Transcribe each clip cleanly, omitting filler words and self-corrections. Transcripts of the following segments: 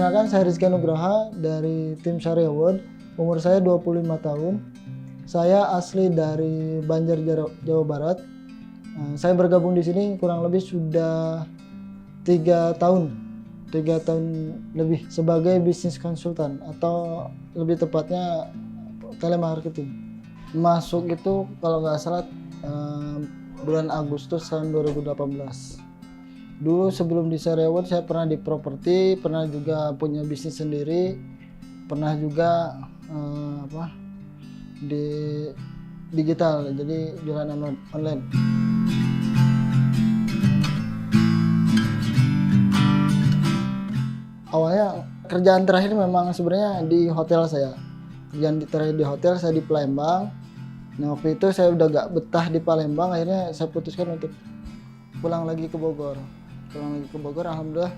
Perkenalkan, saya Rizky Nugraha dari tim Syariah Award. Umur saya 25 tahun. Saya asli dari Banjar, Jawa Barat. Saya bergabung di sini kurang lebih sudah 3 tahun. 3 tahun lebih sebagai bisnis konsultan atau lebih tepatnya telemarketing. Masuk itu kalau nggak salah bulan Agustus tahun 2018. Dulu sebelum di Syariah Award saya pernah di properti, pernah juga punya bisnis sendiri, pernah juga di digital, jadi jualan online. Awalnya kerjaan terakhir memang sebenarnya di hotel saya. Kerjaan terakhir di hotel saya di Palembang. Nah, waktu itu saya udah gak betah di Palembang, akhirnya saya putuskan untuk pulang lagi ke Bogor. Alhamdulillah.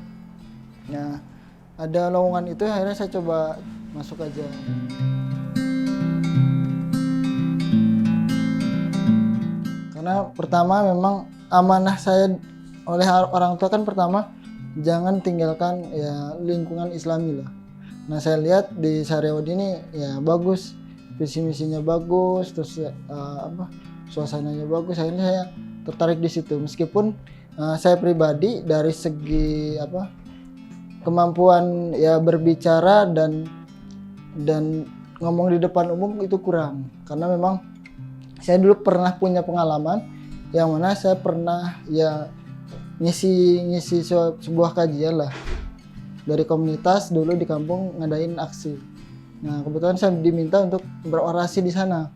Nah, ada lowongan itu, akhirnya saya coba masuk aja. Karena pertama memang amanah saya oleh orang tua kan, pertama jangan tinggalkan ya lingkungan Islami lah. Nah, saya lihat di Syariah Award ini ya bagus, visi misinya bagus, terus suasananya bagus, akhirnya saya tertarik di situ. Meskipun saya pribadi dari segi kemampuan ya berbicara dan ngomong di depan umum itu kurang, karena memang saya dulu pernah punya pengalaman yang mana saya pernah ya ngisi sebuah kajian lah dari komunitas dulu di kampung, ngadain aksi. Nah, kebetulan saya diminta untuk berorasi di sana.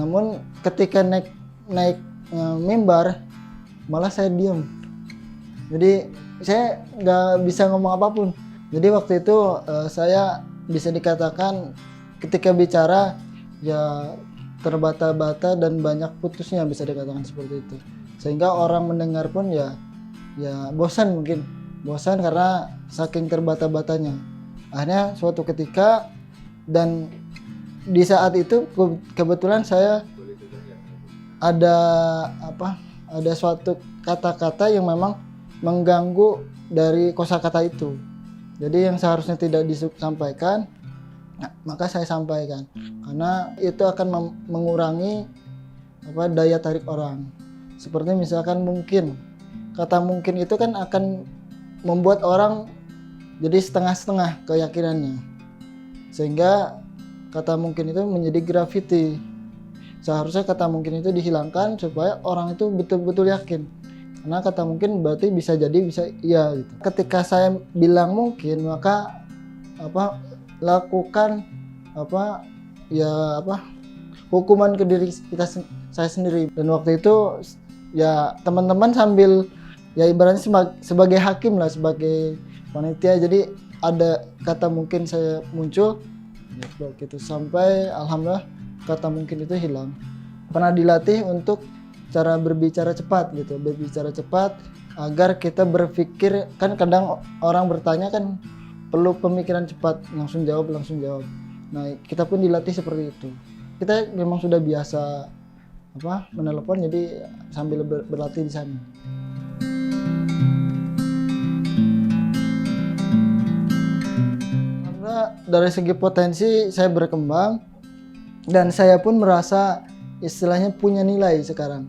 Namun ketika naik mimbar malah saya diam. Jadi saya nggak bisa ngomong apapun. Jadi waktu itu saya bisa dikatakan ketika bicara ya terbata-bata dan banyak putusnya, bisa dikatakan seperti itu. Sehingga orang mendengar pun ya bosan karena saking terbata-batanya. Akhirnya suatu ketika dan di saat itu kebetulan saya ada suatu kata-kata yang memang mengganggu dari kosakata itu. Jadi yang seharusnya tidak disampaikan, maka saya sampaikan. Karena itu akan mengurangi daya tarik orang. Seperti misalkan mungkin, kata mungkin itu kan akan membuat orang jadi setengah-setengah keyakinannya. Sehingga kata mungkin itu menjadi graffiti. Seharusnya kata mungkin itu dihilangkan supaya orang itu betul-betul yakin. Karena kata mungkin berarti bisa jadi, bisa iya gitu. Ketika saya bilang mungkin, maka lakukan hukuman ke diri saya sendiri. Dan waktu itu ya teman-teman sambil ya ibaratnya sebagai hakim lah, sebagai panitia. Jadi ada kata mungkin saya muncul gitu, sampai alhamdulillah kata mungkin itu hilang. Pernah dilatih untuk cara berbicara cepat gitu, berbicara cepat agar kita berpikir, kan kadang orang bertanya kan perlu pemikiran cepat, langsung jawab. Nah, kita pun dilatih seperti itu. Kita memang sudah biasa menelepon, jadi sambil berlatih di sana. Karena dari segi potensi saya berkembang dan saya pun merasa istilahnya punya nilai sekarang.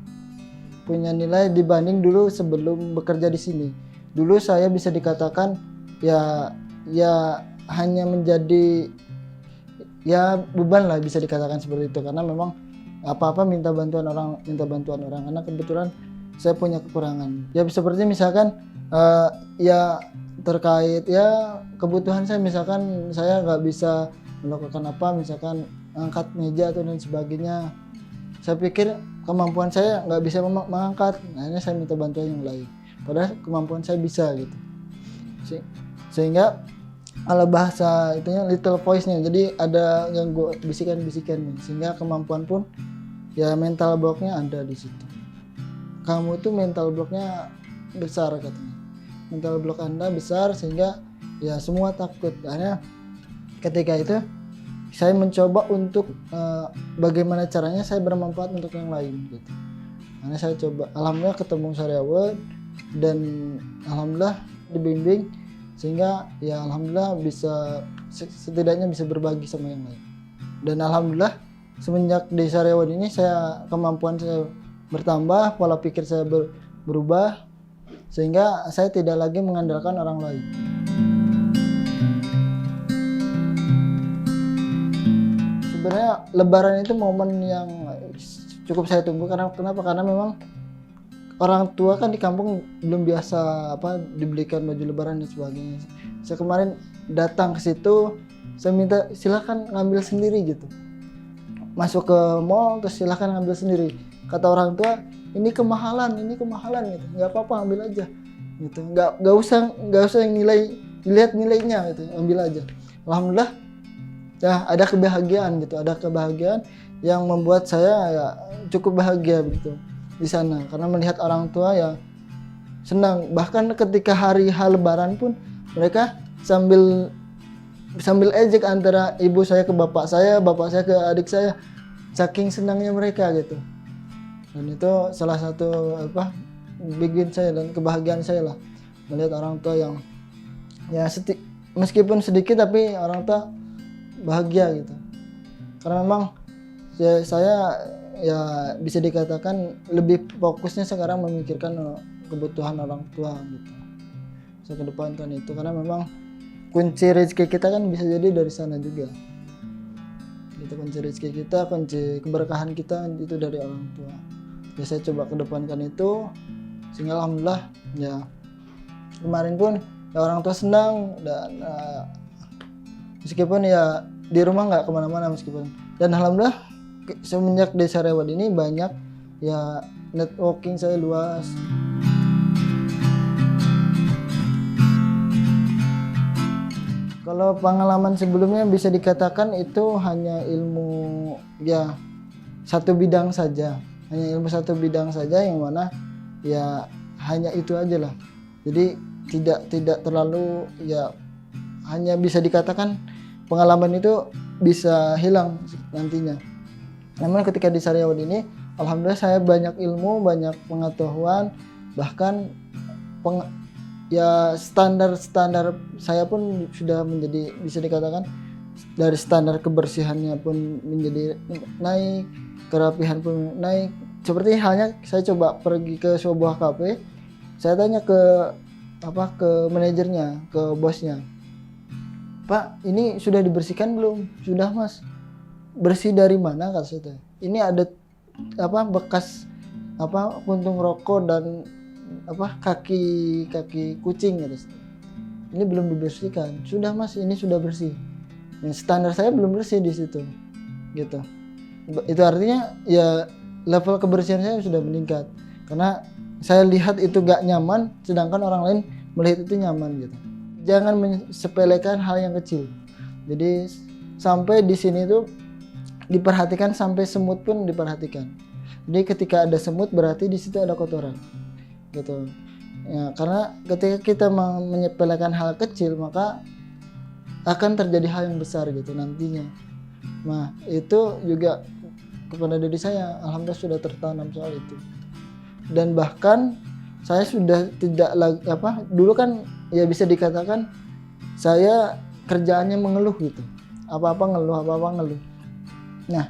Punya nilai dibanding dulu sebelum bekerja di sini. Dulu saya bisa dikatakan ya hanya menjadi ya beban lah, bisa dikatakan seperti itu, karena memang apa-apa minta bantuan orang, karena kebetulan saya punya kekurangan. Ya seperti misalkan ya terkait ya kebutuhan saya, misalkan saya nggak bisa melakukan misalkan angkat meja atau dan sebagainya. Saya pikir kemampuan saya nggak bisa mengangkat, akhirnya saya minta bantuan yang lain. Padahal kemampuan saya bisa gitu. Sehingga kalau bahasa itunya little voice-nya, jadi ada ganggu bisikan-bisikannya, sehingga kemampuan pun ya mental block-nya ada di situ. Kamu tuh mental block-nya besar katanya. Mental block Anda besar sehingga ya semua takut. Akhirnya ketika itu saya mencoba untuk bagaimana caranya saya bermanfaat untuk yang lain gitu. Karena saya coba, alhamdulillah ketemu Syariah Award dan alhamdulillah dibimbing sehingga ya alhamdulillah bisa setidaknya bisa berbagi sama yang lain. Dan alhamdulillah semenjak di Sariawan ini kemampuan saya bertambah, pola pikir saya berubah, sehingga saya tidak lagi mengandalkan orang lain. Sebenarnya Lebaran itu momen yang cukup saya tunggu. Kenapa? Karena memang orang tua kan di kampung belum biasa dibelikan baju Lebaran dan sebagainya. Saya kemarin datang ke situ, saya minta silakan ngambil sendiri gitu. Masuk ke mall terus silakan ngambil sendiri. Kata orang tua, ini kemahalan gitu. Nggak apa-apa, ambil aja gitu. Nggak usah yang lihat nilainya gitu, ambil aja. Alhamdulillah ya ada kebahagiaan yang membuat saya ya cukup bahagia gitu di sana, karena melihat orang tua ya senang. Bahkan ketika hari Lebaran pun mereka sambil ejek antara ibu saya ke bapak saya ke adik saya, saking senangnya mereka gitu. Dan itu salah satu bikin saya dan kebahagiaan saya lah, melihat orang tua yang ya meskipun sedikit tapi orang tua bahagia gitu. Karena memang saya ya bisa dikatakan lebih fokusnya sekarang memikirkan kebutuhan orang tua gitu. Saya kedepankan itu karena memang kunci rezeki kita kan bisa jadi dari sana juga. Itu kunci rezeki kita, kunci keberkahan kita itu dari orang tua. Ya saya coba kedepankan itu, sehingga alhamdulillah ya kemarin pun ya orang tua senang, dan meskipun ya di rumah nggak kemana-mana meskipun, dan alhamdulillah semenjak di Sariawan ini banyak ya networking saya luas. Kalau pengalaman sebelumnya bisa dikatakan itu hanya ilmu ya satu bidang saja, yang mana ya hanya itu aja lah. Jadi tidak terlalu ya, hanya bisa dikatakan pengalaman itu bisa hilang nantinya. Namun ketika di Sariawan ini alhamdulillah saya banyak ilmu, banyak pengetahuan, bahkan ya standar saya pun sudah menjadi, bisa dikatakan dari standar kebersihannya pun menjadi naik, kerapihan pun naik. Seperti halnya saya coba pergi ke sebuah kafe, saya tanya ke manajernya, ke bosnya, Pak, ini sudah dibersihkan belum? Sudah Mas. Bersih dari mana? Kata saya. Ini ada bekas puntung rokok dan kaki kucing gitu. Ini belum dibersihkan. Sudah Mas, ini sudah bersih. Nah, standar saya belum bersih di situ. Gitu. Itu artinya ya level kebersihan saya sudah meningkat. Karena saya lihat itu gak nyaman, sedangkan orang lain melihat itu nyaman gitu. Jangan mensepelekan hal yang kecil. Jadi sampai di sini tuh diperhatikan, sampai semut pun diperhatikan. Jadi ketika ada semut berarti di situ ada kotoran. Gitu. Ya, karena ketika kita menyepelekan hal kecil maka akan terjadi hal yang besar gitu nantinya. Nah, itu juga kepada diri saya alhamdulillah sudah tertanam soal itu. Dan bahkan saya sudah tidak lagi dulu kan ya bisa dikatakan saya kerjaannya mengeluh gitu. Apa-apa ngeluh. Nah,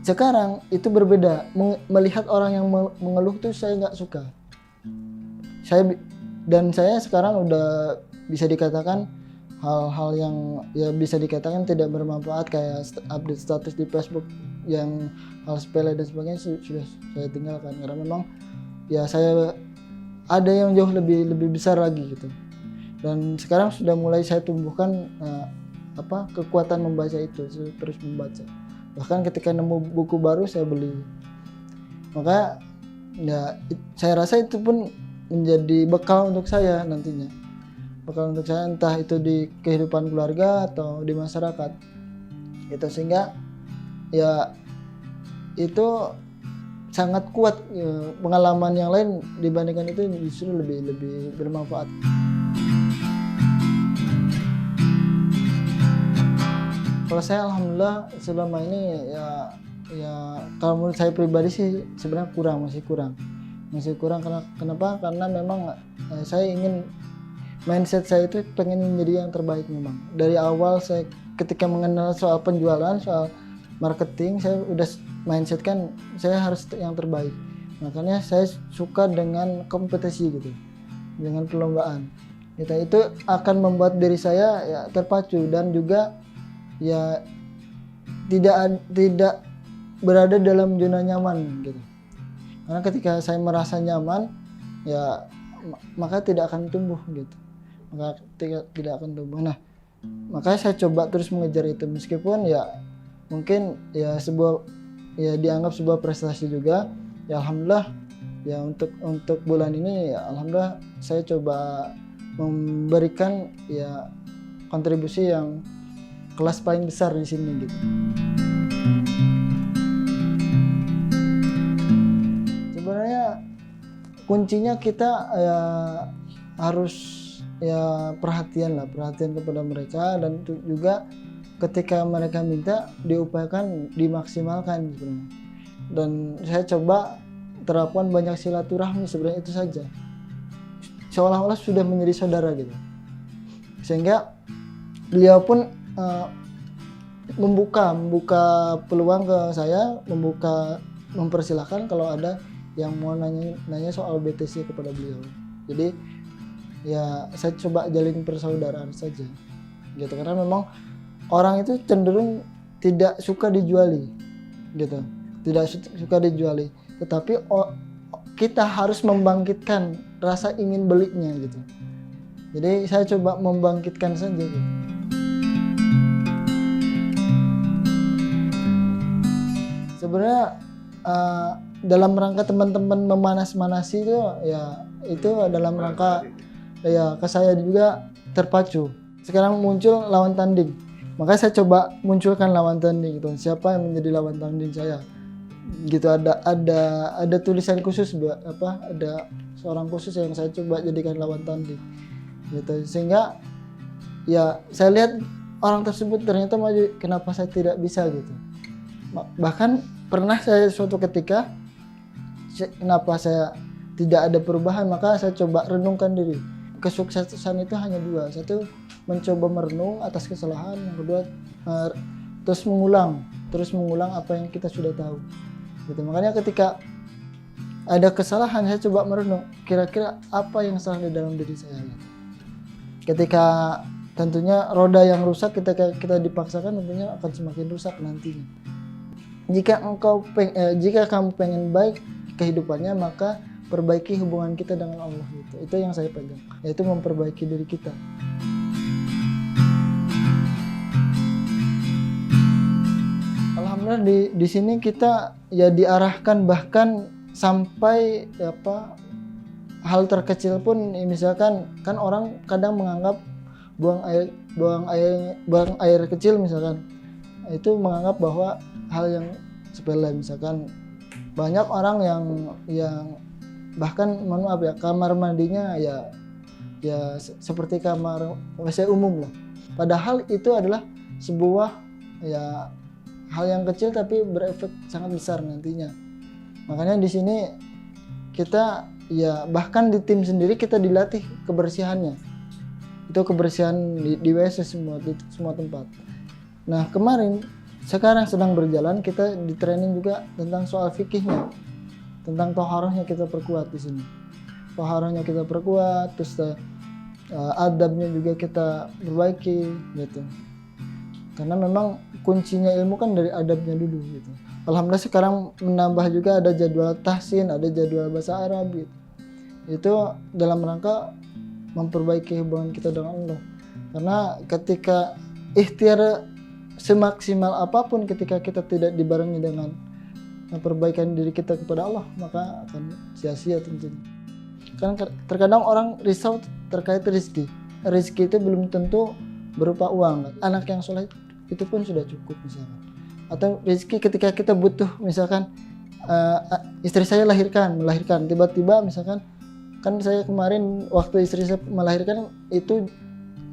sekarang itu berbeda. Melihat orang yang mengeluh tuh saya nggak suka. Saya sekarang udah bisa dikatakan hal-hal yang ya bisa dikatakan tidak bermanfaat, kayak update status di Facebook yang hal sepele dan sebagainya sudah saya tinggalkan, karena memang ya saya ada yang jauh lebih besar lagi gitu. Dan sekarang sudah mulai saya tumbuhkan kekuatan membaca itu, terus membaca. Bahkan ketika nemu buku baru saya beli. Maka ya saya rasa itu pun menjadi bekal untuk saya nantinya. Bekal untuk saya entah itu di kehidupan keluarga atau di masyarakat. Itu sehingga ya itu sangat kuat ya, pengalaman yang lain dibandingkan itu justru lebih bermanfaat. Kalau saya alhamdulillah selama ini ya kalau menurut saya pribadi sih sebenarnya masih kurang. Karena kenapa? Karena memang saya ingin mindset saya itu pengen menjadi yang terbaik memang. Dari awal saya ketika mengenal soal penjualan, soal marketing, saya udah mindset kan saya harus yang terbaik. Makanya saya suka dengan kompetisi gitu, dengan perlombaan. Itu akan membuat diri saya ya terpacu dan juga ya tidak berada dalam zona nyaman gitu. Karena ketika saya merasa nyaman ya maka tidak akan tumbuh gitu. Maka tidak akan tumbuh. Nah, makanya saya coba terus mengejar itu meskipun ya mungkin ya dianggap sebuah prestasi juga. Ya alhamdulillah ya untuk bulan ini ya alhamdulillah saya coba memberikan ya kontribusi yang kelas paling besar di sini gitu. Sebenarnya kuncinya kita ya harus ya perhatian kepada mereka, dan juga ketika mereka minta diupayakan dimaksimalkan sebenarnya. Dan saya coba terapkan banyak silaturahmi, sebenarnya itu saja, seolah-olah sudah menjadi saudara gitu, sehingga beliau pun membuka peluang ke saya, mempersilahkan kalau ada yang mau nanya soal BTC kepada beliau. Jadi ya saya coba jalin persaudaraan saja gitu, karena memang orang itu cenderung tidak suka dijuali gitu, tetapi kita harus membangkitkan rasa ingin belinya gitu. Jadi saya coba membangkitkan saja gitu. Sebenarnya dalam rangka teman-teman memanas-manasi itu ya itu dalam rangka ya ke saya juga terpacu. Sekarang muncul lawan tanding, makanya saya coba munculkan lawan tanding gitu. Siapa yang menjadi lawan tanding saya? Gitu, ada tulisan khusus ada seorang khusus yang saya coba jadikan lawan tanding gitu, sehingga ya saya lihat orang tersebut ternyata maju, kenapa saya tidak bisa gitu. Bahkan pernah saya suatu ketika kenapa saya tidak ada perubahan, maka saya coba renungkan diri. Kesuksesan itu hanya dua, satu mencoba merenung atas kesalahan, yang kedua terus mengulang apa yang kita sudah tahu gitu. Makanya ketika ada kesalahan saya coba merenung kira-kira apa yang salah di dalam diri saya gitu. Ketika tentunya roda yang rusak kita dipaksakan tentunya akan semakin rusak nantinya. Jika kamu pengen baik kehidupannya, maka perbaiki hubungan kita dengan Allah gitu. Itu yang saya pegang, yaitu memperbaiki diri kita. Alhamdulillah di sini kita ya diarahkan, bahkan sampai hal terkecil pun misalkan kan orang kadang menganggap buang air kecil misalkan itu menganggap bahwa hal yang sepele. Misalkan banyak orang yang bahkan kamar mandinya ya seperti kamar WC umum lah, padahal itu adalah sebuah ya hal yang kecil tapi berefek sangat besar nantinya. Makanya di sini kita ya bahkan di tim sendiri kita dilatih kebersihannya. Itu kebersihan di WC semua tempat. Nah, sekarang sedang berjalan kita di training juga tentang soal fikihnya. Tentang toharohnya kita perkuat di sini. Toharohnya kita perkuat, terus adabnya juga kita perbaiki gitu. Karena memang kuncinya ilmu kan dari adabnya dulu gitu. Alhamdulillah sekarang menambah juga ada jadwal tahsin, ada jadwal bahasa Arab gitu. Itu dalam rangka memperbaiki hubungan kita dengan Allah. Karena ketika ikhtiar semaksimal apapun, ketika kita tidak dibarengi dengan perbaikan diri kita kepada Allah, maka akan sia-sia tentunya. Karena terkadang orang risau terkait rezeki. Rezeki itu belum tentu berupa uang. Anak yang soleh itu pun sudah cukup misalkan. Atau rezeki ketika kita butuh, misalkan istri saya melahirkan tiba-tiba misalkan, kan saya kemarin waktu istri saya melahirkan itu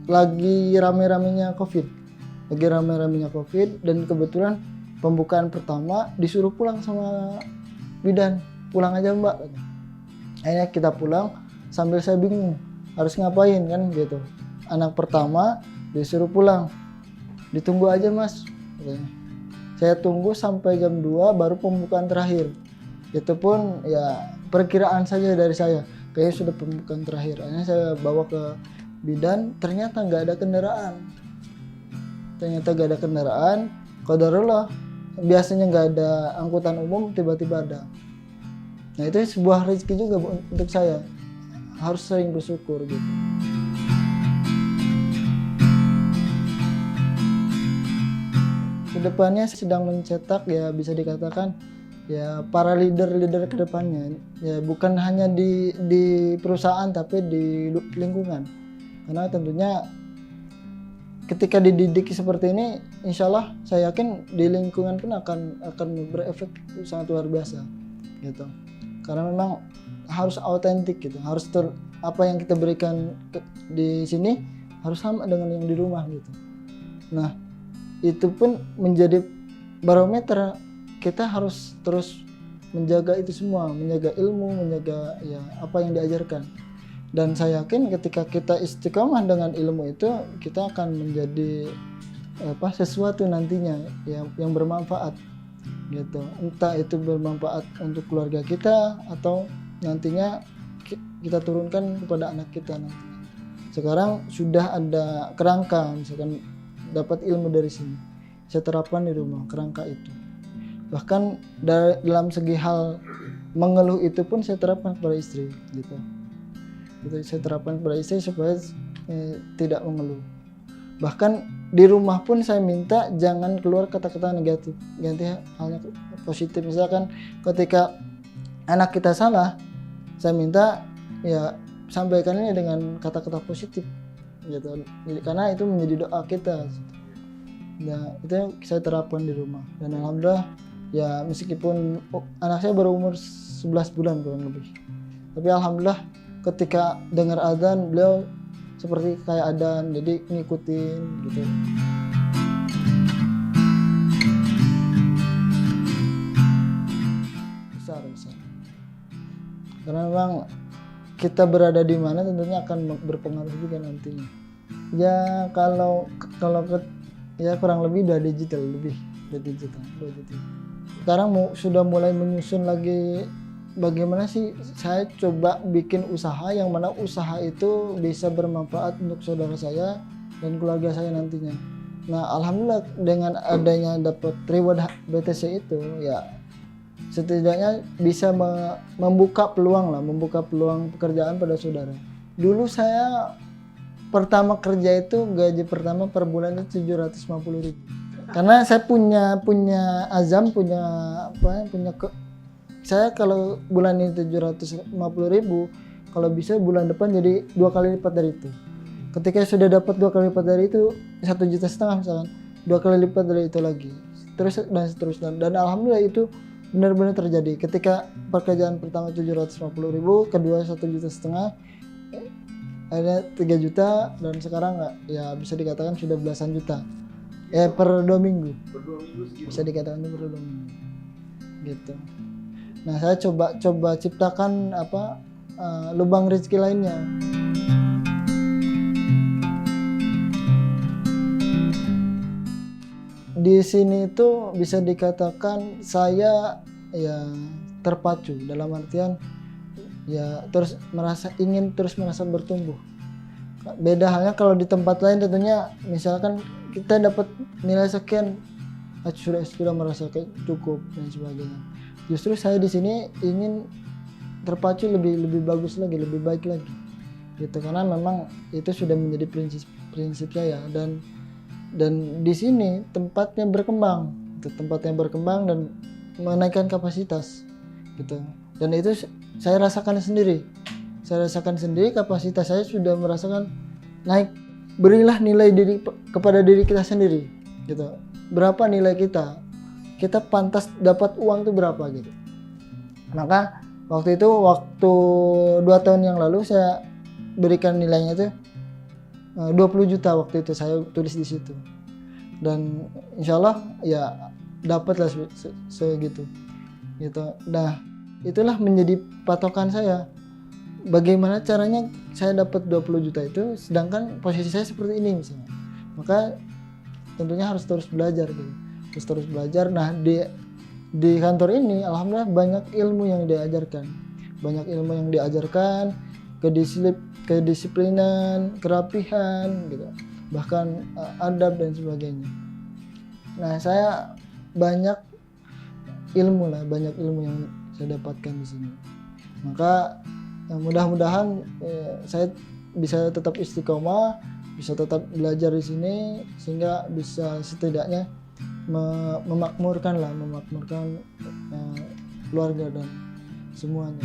lagi rame-ramenya COVID, dan kebetulan pembukaan pertama disuruh pulang sama bidan, pulang aja mbak. Akhirnya kita pulang sambil saya bingung harus ngapain kan gitu. Anak pertama disuruh pulang, ditunggu aja mas katanya. Saya tunggu sampai jam 2 baru pembukaan terakhir. Itu pun ya perkiraan saja dari saya, kayaknya sudah pembukaan terakhir. Akhirnya saya bawa ke bidan, ternyata nggak ada kendaraan. Qadarullah, biasanya nggak ada angkutan umum, tiba-tiba ada. Nah itu sebuah rezeki juga untuk saya, harus sering bersyukur gitu. Kedepannya sedang mencetak ya, bisa dikatakan ya para leader ke depannya, ya bukan hanya di perusahaan tapi di lingkungan. Karena tentunya ketika dididik seperti ini, insya Allah saya yakin di lingkungan pun akan berefek sangat luar biasa gitu. Karena memang harus autentik gitu, harus apa yang kita berikan di sini harus sama dengan yang di rumah gitu. Nah itu pun menjadi barometer, kita harus terus menjaga itu semua, menjaga ilmu, menjaga ya apa yang diajarkan. Dan saya yakin ketika kita istiqomah dengan ilmu itu, kita akan menjadi sesuatu nantinya yang bermanfaat gitu. Entah itu bermanfaat untuk keluarga kita atau nantinya kita turunkan kepada anak kita nanti. Sekarang sudah ada kerangka, misalkan dapat ilmu dari sini, saya terapkan di rumah kerangka itu. Bahkan dalam segi hal mengeluh itu pun saya terapkan kepada istri gitu. Saya terapkan kepada istri supaya tidak mengeluh. Bahkan di rumah pun saya minta jangan keluar kata-kata negatif, ganti halnya positif. Misalkan ketika anak kita salah, saya minta ya sampaikannya dengan kata-kata positif gitu. Karena itu menjadi doa kita. Nah, itu yang saya terapkan di rumah. Dan alhamdulillah ya meskipun anak saya baru umur 11 bulan kurang lebih. Tapi alhamdulillah ketika dengar adzan beliau seperti kayak adzan, jadi ngikutin gitu. Besar. Karena memang kita berada di mana tentunya akan berpengaruh juga nantinya. Ya kalau ya kurang lebih 2 digital. Sekarang sudah mulai menyusun lagi bagaimana sih saya coba bikin usaha yang mana usaha itu bisa bermanfaat untuk saudara saya dan keluarga saya nantinya. Nah alhamdulillah dengan adanya dapat reward BTC itu ya setidaknya bisa membuka peluang pekerjaan pada saudara. Dulu saya pertama kerja itu gaji pertama per bulan itu 750.000. Karena saya punya azam, saya kalau bulan ini 750.000, kalau bisa bulan depan jadi 2 kali lipat dari itu. Ketika sudah dapat 2 kali lipat dari itu, 1,5 juta misalkan, 2 kali lipat dari itu lagi, terus dan seterusnya. Dan alhamdulillah itu benar-benar terjadi. Ketika pekerjaan pertama 750.000, kedua 1,5 juta, ada 3 juta, dan sekarang ya bisa dikatakan sudah belasan juta. Per 2 minggu. Bisa dikatakan per 2 minggu. Gitu. Nah, saya coba ciptakan lubang rezeki lainnya. Di sini itu bisa dikatakan saya ya terpacu, dalam artian ya ingin terus merasa bertumbuh. Beda halnya kalau di tempat lain tentunya misalkan kita dapat nilai sekian sudah merasa cukup dan sebagainya. Justru saya di sini ingin terpacu lebih bagus lagi, lebih baik lagi gitu, karena memang itu sudah menjadi prinsip saya. Dan di sini tempatnya berkembang dan menaikkan kapasitas gitu. Dan itu saya rasakan sendiri, kapasitas saya sudah merasakan naik. Berilah nilai kepada diri kita sendiri gitu. Berapa nilai kita pantas dapat uang itu berapa gitu. Maka waktu 2 tahun yang lalu saya berikan nilainya itu 20 juta waktu itu saya tulis di situ. Dan insyaallah ya dapatlah segitu gitu. Nah, itulah menjadi patokan saya. bagaimana caranya saya dapat 20 juta itu sedangkan posisi saya seperti ini misalnya. Maka tentunya harus terus belajar gitu. Terus belajar. Nah, di kantor ini alhamdulillah banyak ilmu yang diajarkan. Banyak ilmu yang diajarkan, kedisiplinan, kerapihan gitu. Bahkan adab dan sebagainya. Nah, saya banyak ilmu yang saya dapatkan di sini. Maka mudah-mudahan saya bisa tetap istiqomah, bisa tetap belajar di sini sehingga bisa setidaknya memakmurkan keluarga dan semuanya.